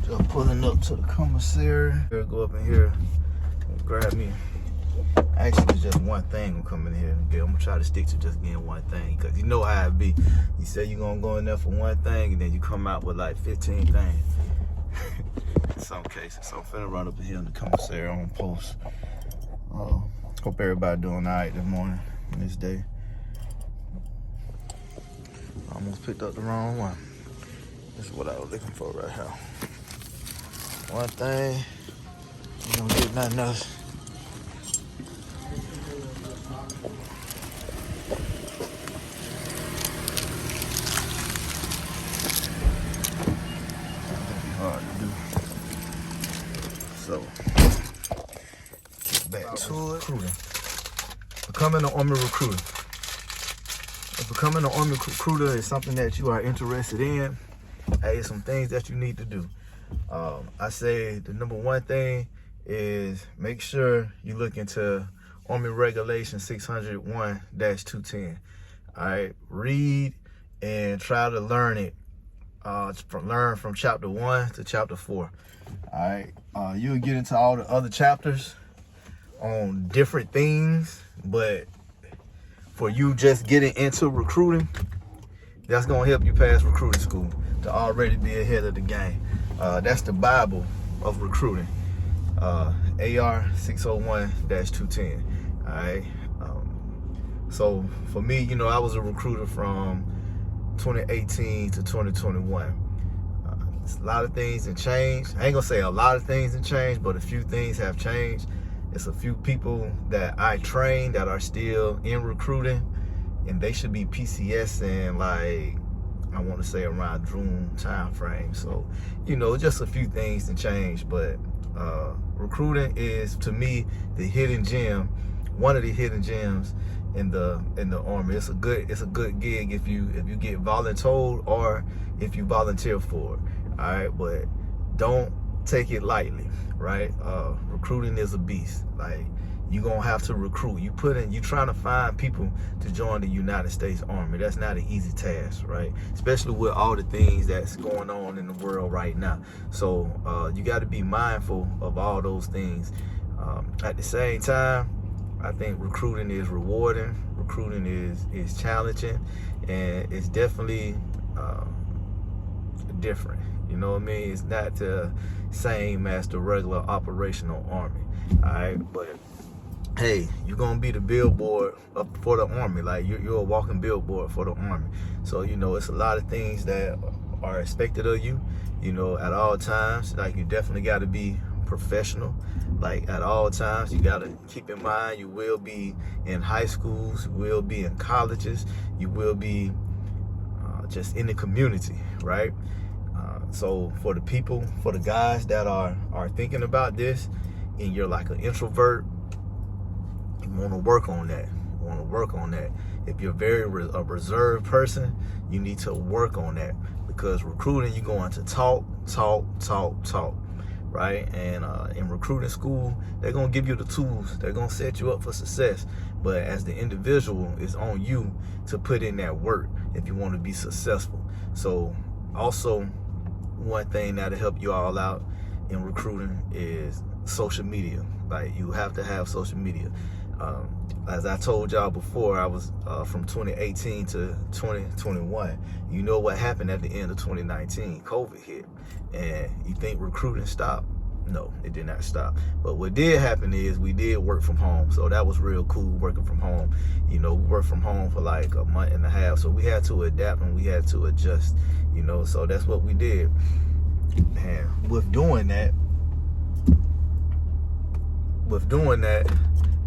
Just pulling up to the commissary. Go up in here and grab me. Actually, it's just one thing I'm coming in here and get. I'm gonna try to stick to just getting one thing, because you know how it be. You say you're gonna go in there for one thing and then you come out with like 15 things. In some cases. So I'm finna run up in here in the commissary on post. Hope everybody doing alright this morning and this day. Almost picked up the wrong one. This is what I was looking for right here. One thing, you don't get nothing else. Hard to do. So, get back to it. Recruiting. Becoming an Army recruiter. If becoming an Army recruiter is something that you are interested in, hey, some things that you need to do. I say the number one thing is make sure you look into Army Regulation 601-210. All right, read and try to learn it. Learn from chapter 1 to chapter 4. All right, you'll get into all the other chapters on different things, but for you just getting into recruiting, that's gonna help you pass recruiting school to already be ahead of the game. That's the Bible of recruiting. AR 601-210. All right. So for me, you know, I was a recruiter from 2018 to 2021. A lot of things have changed. I ain't gonna say a lot of things have changed, but a few things have changed. It's a few people that I train that are still in recruiting, and they should be PCSing like, I want to say around June time frame. So, you know, just a few things to change, but recruiting is, to me, the hidden gem, one of the hidden gems in the Army. It's a good gig if you get voluntold or if you volunteer for it. All right, but don't take it lightly, right? Recruiting is a beast. Like, you're gonna have to recruit. You trying to find people to join the United States Army. That's not an easy task, right? Especially with all the things that's going on in the world right now. So you got to be mindful of all those things. At the same time, I think recruiting is rewarding. Recruiting is challenging, and it's definitely different. You know what I mean? It's not the same as the regular operational Army. All right, but hey, you're gonna be the billboard for the Army. Like, you're a walking billboard for the Army. So, you know, it's a lot of things that are expected of you, you know, at all times. Like, you definitely got to be professional. Like, at all times, you got to keep in mind you will be in high schools, you will be in colleges, you will be just in the community, right? So for the people, for the guys that are thinking about this, and you're like an introvert, you want to work on that. If you're a reserved person, you need to work on that, because recruiting, you're going to talk, right? And in recruiting school, they're going to give you the tools. They're going to set you up for success. But as the individual, it's on you to put in that work if you want to be successful. So also, one thing that'll help you all out in recruiting is social media. Like, you have to have social media. As I told y'all before, I was from 2018 to 2021. You know what happened at the end of 2019? COVID hit. And you think recruiting stopped? No, it did not stop. But what did happen is we did work from home. So that was real cool, working from home. You know, we worked from home for like a month and a half. So we had to adapt and we had to adjust, you know. So that's what we did. And with doing that,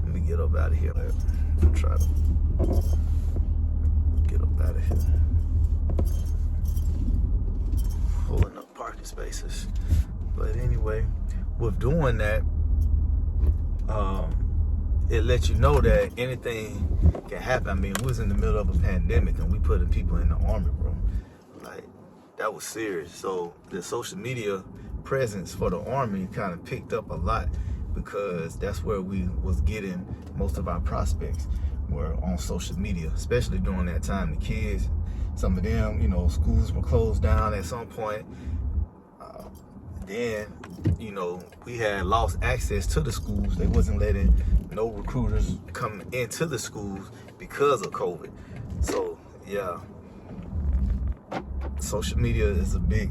let me get up out of here. I'll try to get up out of here. Pulling up parking spaces. But anyway, with doing that, it lets you know that anything can happen. I mean, we was in the middle of a pandemic and we putting people in the Army, bro. Like, that was serious. So the social media presence for the Army kind of picked up a lot, because that's where we was getting most of our prospects, were on social media, especially during that time. The kids, some of them, you know, schools were closed down at some point. then, you know, we had lost access to the schools. They wasn't letting no recruiters come into the schools because of COVID. So yeah, social media is a big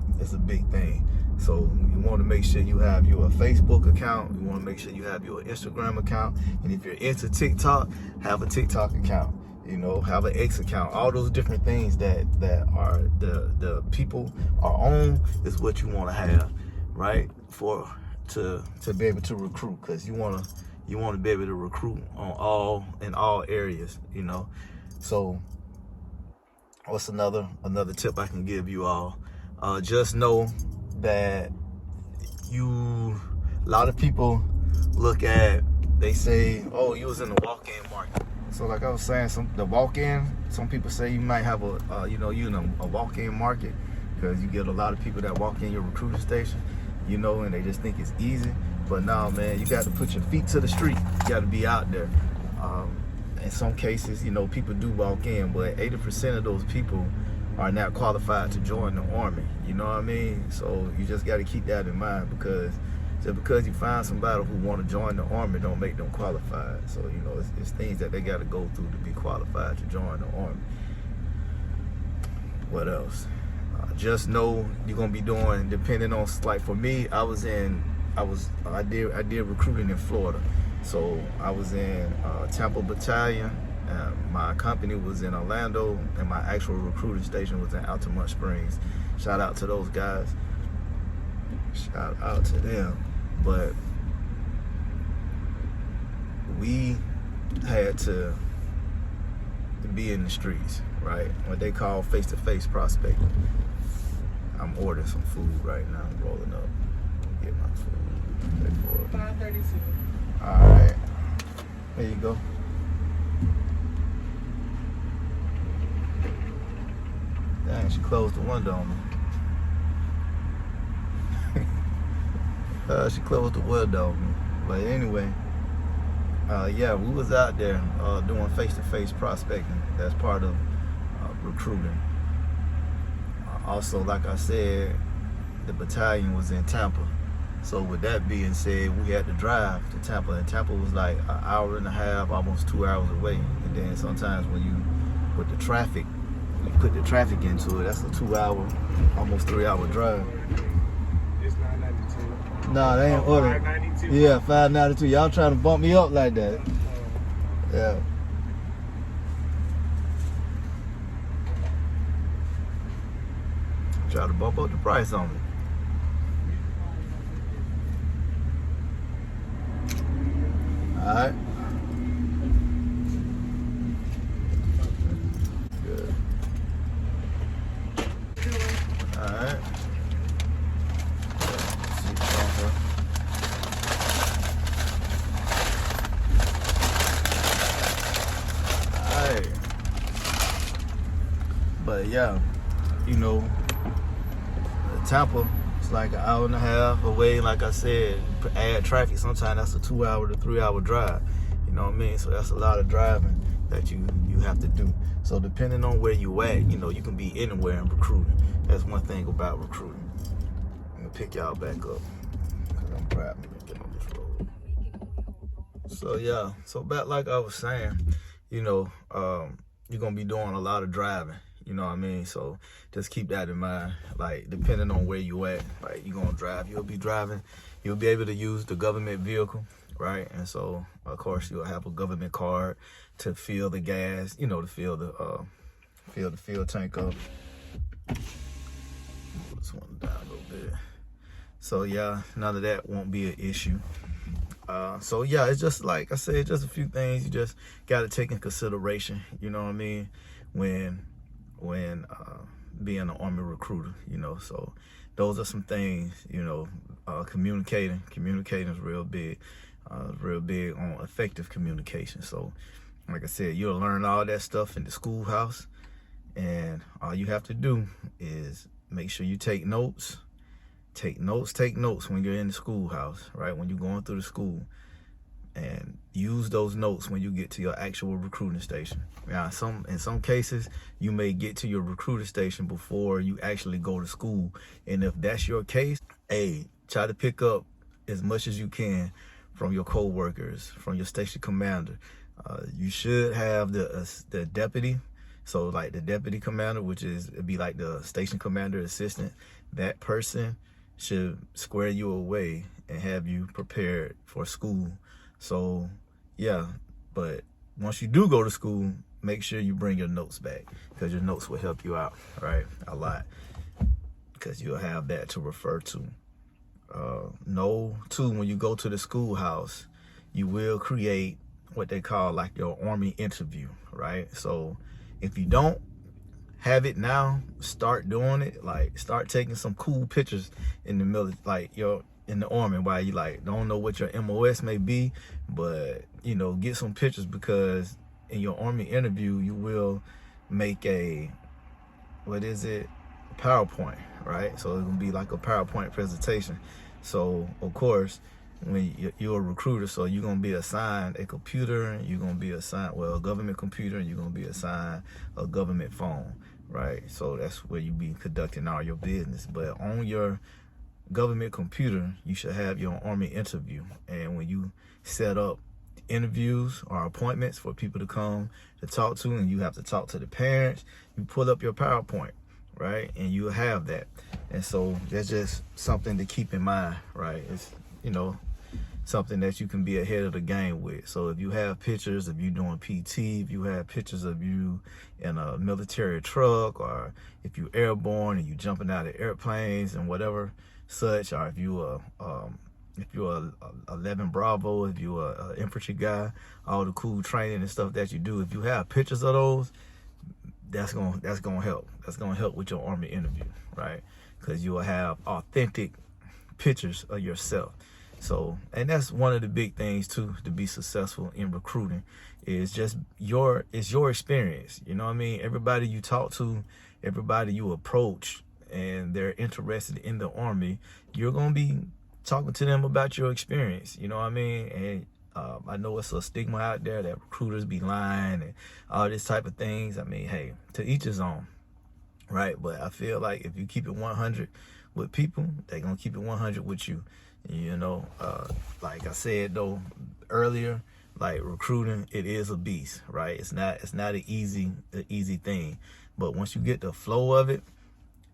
thing. So you want to make sure you have your Facebook account. You want to make sure you have your Instagram account. And if you're into TikTok, have a TikTok account. You know, have an X account. All those different things that are the people are on is what you want to have, right? To be able to recruit, because you want to be able to recruit in all areas, you know. So what's another tip I can give you all? Just know that a lot of people they say, oh, you was in the walk-in market. So like I was saying, some people say you might have a walk-in market, because you get a lot of people that walk in your recruiting station, you know, and they just think it's easy. But no, man, you got to put your feet to the street. You got to be out there. In some cases, you know, people do walk in, but 80% of those people are not qualified to join the Army. You know what I mean? So you just got to keep that in mind, because just because you find somebody who want to join the Army don't make them qualified. So, you know, it's things that they got to go through to be qualified to join the Army. What else? Just know you're gonna be doing, depending on, like for me, I did recruiting in Florida. So I was in Tampa Battalion. My company was in Orlando, and my actual recruiting station was in Altamont Springs. Shout out to those guys. Shout out to them. But we had to be in the streets, right? What they call face-to-face prospecting. I'm ordering some food right now. I'm rolling up. Get my food. 532. All right. There you go. Dang, she closed the window on me. She closed the window on me. But anyway, yeah, we was out there doing face-to-face prospecting. That's part of recruiting. Also, like I said, the battalion was in Tampa. So with that being said, we had to drive to Tampa, and Tampa was like an hour and a half, almost 2 hours away. And then sometimes when you put the traffic into it, that's a 2 hour, almost 3 hour drive. It's 992. Nah, they ain't ordering. 592. Yeah, 592. Y'all trying to bump me up like that? Yeah. Try to bump up the price on me. All right. Good. All right. All right. But yeah, you know, Tampa, it's like an hour and a half away. Like I said, add traffic, sometimes that's a 2 hour to 3 hour drive. You know what I mean? So that's a lot of driving that you have to do. So depending on where you at, you know, you can be anywhere in recruiting. That's one thing about recruiting. I'm gonna pick y'all back up, because I'm driving and get on this road. So yeah, so back like I was saying, you know, you're gonna be doing a lot of driving. You know what I mean? So just keep that in mind. Like, depending on where you at, like, you're gonna drive. You'll be driving. You'll be able to use the government vehicle, right? And so, of course, you'll have a government card to fill the gas. You know, to fill the fuel tank up. Put this one down a little bit. So yeah, none of that won't be an issue. So yeah, it's just like I said, just a few things you just got to take in consideration. You know what I mean? When being an Army recruiter, you know. So those are some things, you know. Communicating is real big on effective communication. So like I said, you'll learn all that stuff in the schoolhouse, and all you have to do is make sure you take notes when you're in the schoolhouse, right? When you're going through the school, and use those notes when you get to your actual recruiting station. Now, in some cases, you may get to your recruiting station before you actually go to school. And if that's your case, hey, try to pick up as much as you can from your co-workers, from your station commander. You should have the deputy. So like the deputy commander, which is, it'd be like the station commander assistant, that person should square you away and have you prepared for school. So yeah, but once you do go to school, make sure you bring your notes back, because your notes will help you out, right? A lot, because you'll have that to refer to. Know too, when you go to the schoolhouse, you will create what they call like your Army interview, right? So if you don't have it now, start doing it. Like, start taking some cool pictures in the military, like you're in the Army, while you like don't know what your MOS may be, but you know, get some pictures, because in your Army interview you will make a, what is it, PowerPoint, right? So it's gonna be like a PowerPoint presentation. So of course, when you're a recruiter, so you're gonna be assigned a computer, you're gonna be assigned, well, a government computer, and you're gonna be assigned a government phone, right? So that's where you be conducting all your business. But on your government computer, you should have your Army interview. And when you set up interviews or appointments for people to come to talk to, and you have to talk to the parents, you pull up your PowerPoint, right? And you have that. And so that's just something to keep in mind, right? It's, you know, something that you can be ahead of the game with. So if you have pictures of you doing PT, if you have pictures of you in a military truck, or if you're airborne and you jumping out of airplanes and whatever such, or if you're 11 Bravo, if you're a infantry guy, all the cool training and stuff that you do, if you have pictures of those, that's gonna help. That's gonna help with your Army interview, right? Because you will have authentic pictures of yourself. So, and that's one of the big things too, to be successful in recruiting, is just your experience. You know what I mean? Everybody you talk to, everybody you approach, and they're interested in the Army, you're gonna be talking to them about your experience. You know what I mean? And I know it's a stigma out there that recruiters be lying and all this type of things. I mean, hey, to each his own, right? But I feel like if you keep it 100 with people, they're gonna keep it 100 with you. You know, like I said though earlier, like recruiting, it is a beast, right? It's not an easy thing, but once you get the flow of it,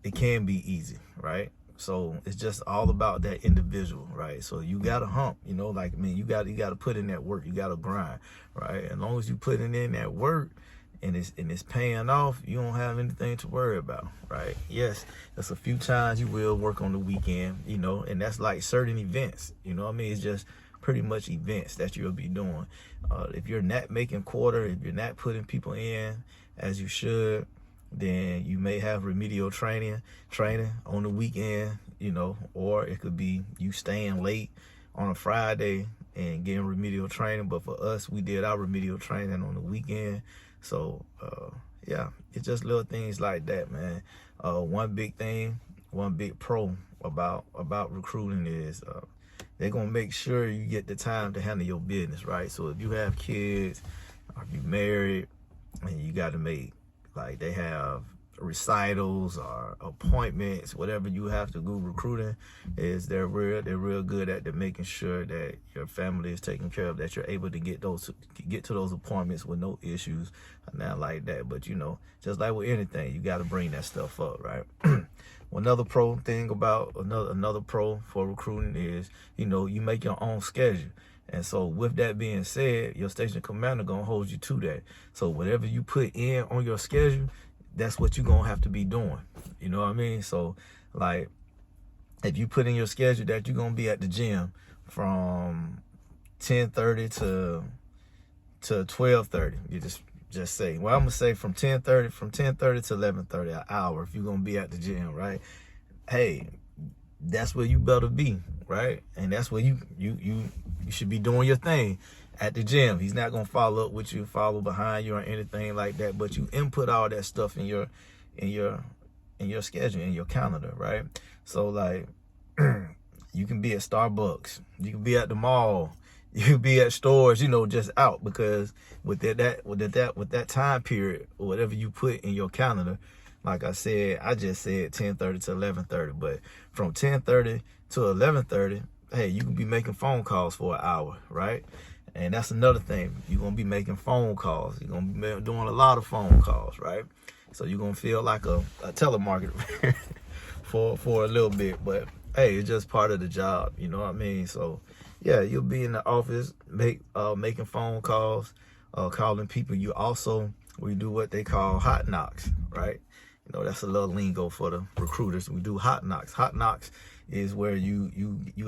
it can be easy, right? So it's just all about that individual, right? So you gotta hump, you know, like, I mean, you gotta put in that work, you gotta grind, right? As long as you putting in that work and it's paying off, you don't have anything to worry about, right? Yes, there's a few times you will work on the weekend, you know, and that's like certain events, you know what I mean? It's just pretty much events that you'll be doing. If you're not making quarter, if you're not putting people in as you should, then you may have remedial training on the weekend, you know, or it could be you staying late on a Friday and getting remedial training. But for us, we did our remedial training on the weekend. So yeah, it's just little things like that, man. One big pro about recruiting is they're gonna make sure you get the time to handle your business, right? So if you have kids, or if you're married, and you got to make, like, they have recitals or appointments, whatever you have to do recruiting, is they're real good at making sure that your family is taken care of, that you're able to get to those appointments with no issues, not like that. But you know, just like with anything, you got to bring that stuff up, right? Another pro thing about another pro for recruiting is, you know, you make your own schedule. And so with that being said, your station commander gonna hold you to that. So whatever you put in on your schedule, that's what you're gonna have to be doing. You know what I mean? So like, if you put in your schedule that you're gonna be at the gym from 10:30 to 12:30, you just say, well, I'm gonna say from 10:30 to 11:30, an hour, if you're gonna be at the gym, right? Hey, that's where you better be, right? And that's where you should be doing your thing at the gym. He's not gonna follow up with you, follow behind you, or anything like that. But you input all that stuff in your schedule, in your calendar, right? So like, you can be at Starbucks, you can be at the mall, you can be at stores, you know, just out, because with that time period, or whatever you put in your calendar, Like I said, I just said 10:30 to 11:30, but from 10:30 to 11:30, hey, you can be making phone calls for an hour, right? And that's another thing. You're going to be making phone calls. You're going to be doing a lot of phone calls, right? So you're going to feel like a telemarketer for a little bit. But, hey, it's just part of the job. You know what I mean? So, yeah, you'll be in the office making phone calls, calling people. We do what they call hot knocks, right? You know, that's a little lingo for the recruiters. We do hot knocks. Hot knocks is where you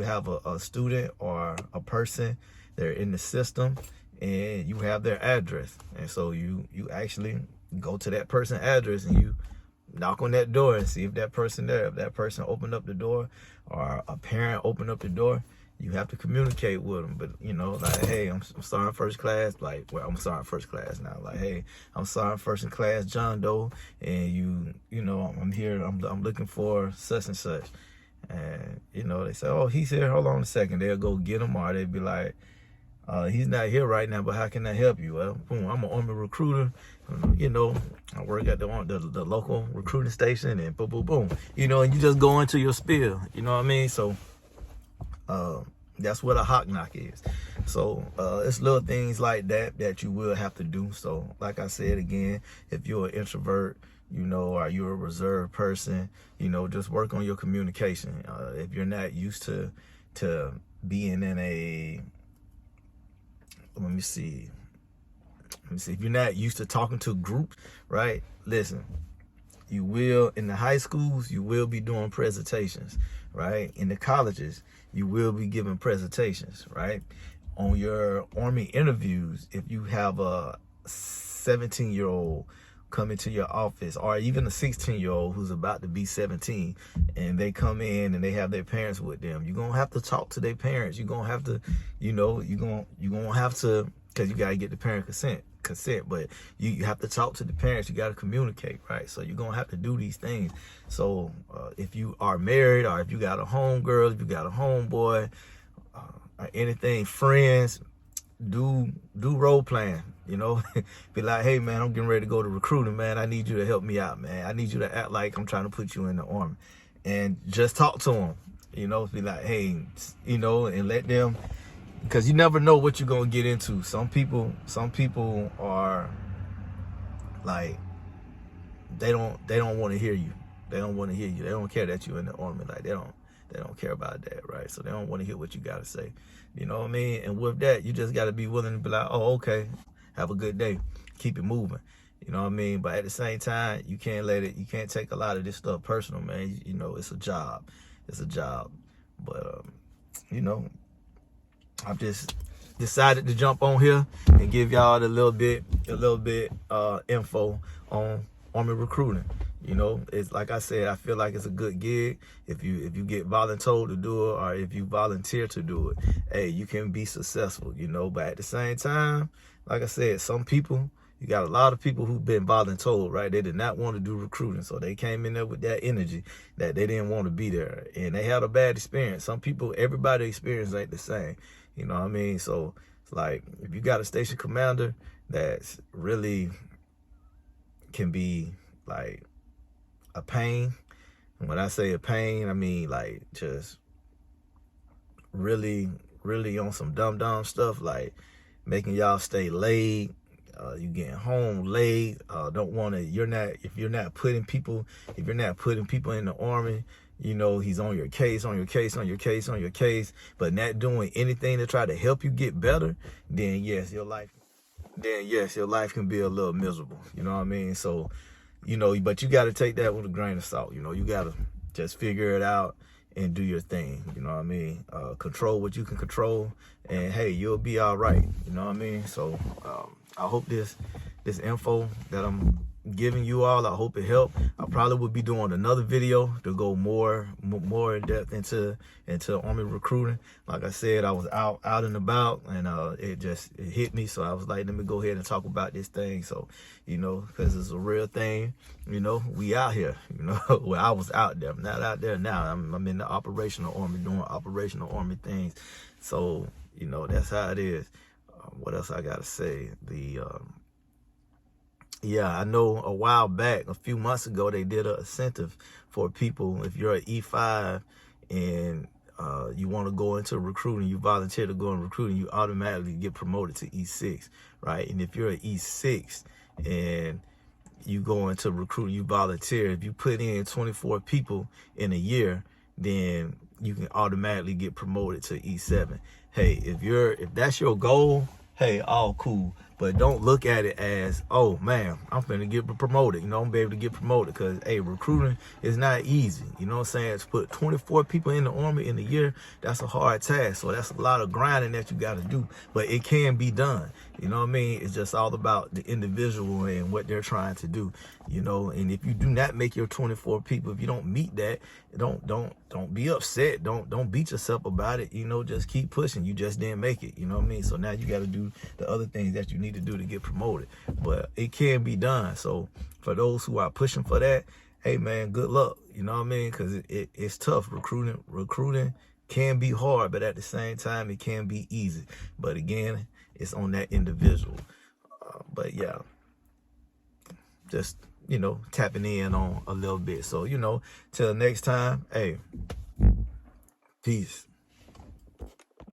have a student or a person, they're in the system, and you have their address. And so you actually go to that person's address and you knock on that door and see if that person there. If that person opened up the door or a parent opened up the door, you have to communicate with them. But, you know, like, hey, I'm starting first class. Like, well, I'm starting first class now. Like, hey, I'm starting first in class, John Doe, and you know, I'm here. I'm looking for such and such. And, you know, they say, oh, he's here. Hold on a second. They'll go get him, or they'd be like, he's not here right now, but how can I help you? Well, boom, I'm an Army recruiter. You know, I work at the local recruiting station, and boom, boom, boom. You know, and you just go into your spiel. You know what I mean? So, that's what a hot knock is. So it's little things like that you will have to do. So like I said again, if you're an introvert, you know, or you're a reserved person, you know, just work on your communication. If you're not used to being in a, let me see, if you're not used to talking to groups, right? Listen, you will, in the high schools, you will be doing presentations, right? In the colleges, you will be giving presentations, right? On your Army interviews, if you have a 17-year-old come into your office, or even a 16-year-old who's about to be 17, and they come in and they have their parents with them, you're going to have to talk to their parents. You're going to have to, you know, you're going to have to, because you got to get the parent consent, but you have to talk to the parents. You got to communicate, right? So you're going to have to do these things. So if you are married, or if you got a homegirl, if you got a homeboy, or anything, friends, do role playing, you know. Be like, hey man, I'm getting ready to go to recruiting, man. I need you to help me out, man. I need you to act like I'm trying to put you in the Army, and just talk to them, you know. Be like, hey, you know, and let them, because you never know what you're gonna get into. Some people are like, they don't want to hear you. They don't want to hear you. They don't care that you're in the Army. Like, they don't care about that, right? So they don't want to hear what you got to say. You know what I mean? And with that, you just got to be willing to be like, oh, okay, have a good day. Keep it moving. You know what I mean? But at the same time, you can't take a lot of this stuff personal, man. You know, it's a job. It's a job. But, you know, I've just decided to jump on here and give y'all a little bit info on Army recruiting. You know, it's like I said, I feel like it's a good gig. If you get voluntold to do it, or if you volunteer to do it, hey, you can be successful, you know. But at the same time, like I said, you got a lot of people who've been voluntold, right? They did not want to do recruiting, so they came in there with that energy that they didn't want to be there, and they had a bad experience. Everybody experience ain't the same, you know what I mean? So it's like, if you got a station commander that's really can be like a pain. And when I say a pain, I mean like just really on some dumb stuff, like making y'all stay late, you getting home late, if you're not putting people in the Army, you know, he's on your case, but not doing anything to try to help you get better, then yes, your life can be a little miserable, you know what I mean? So, you know, but you got to take that with a grain of salt. You know, you got to just figure it out and do your thing. You know what I mean? Control what you can control, and hey, you'll be all right. You know what I mean? So I hope this info that I'm giving you all, I hope it helped. I probably would be doing another video to go more in depth into Army recruiting. Like I said, I was out and about, and it hit me. So I was like, let me go ahead and talk about this thing. So, you know, because it's a real thing. You know, we out here. You know, well, I was out there. I'm not out there now. I'm in the operational Army, doing operational Army things. So, you know, that's how it is. What else I gotta say? Yeah, I know a while back, a few months ago, they did an incentive for people. If you're an E5 and you want to go into recruiting, you volunteer to go in recruiting, you automatically get promoted to E6, right? And if you're an E6 and you go into recruiting, you volunteer, if you put in 24 people in a year, then you can automatically get promoted to E7. Hey, if that's your goal, hey, all cool. But don't look at it as, oh man, I'm finna get promoted. I'm gonna be able to get promoted, because hey, recruiting is not easy. You know what I'm saying? To put 24 people in the Army in a year, that's a hard task. So that's a lot of grinding that you gotta do. But it can be done. You know what I mean? It's just all about the individual and what they're trying to do. You know, and if you do not make your 24 people, if you don't meet that, don't be upset. Don't beat yourself about it. You know, just keep pushing. You just didn't make it. You know what I mean? So now you got to do the other things that you need to do to get promoted. But it can be done. So for those who are pushing for that, hey man, good luck. You know what I mean? Because it's tough. Recruiting can be hard, but at the same time, it can be easy. But again, it's on that individual. But yeah, just, you know, tapping in on a little bit. So, you know, till next time, hey, peace.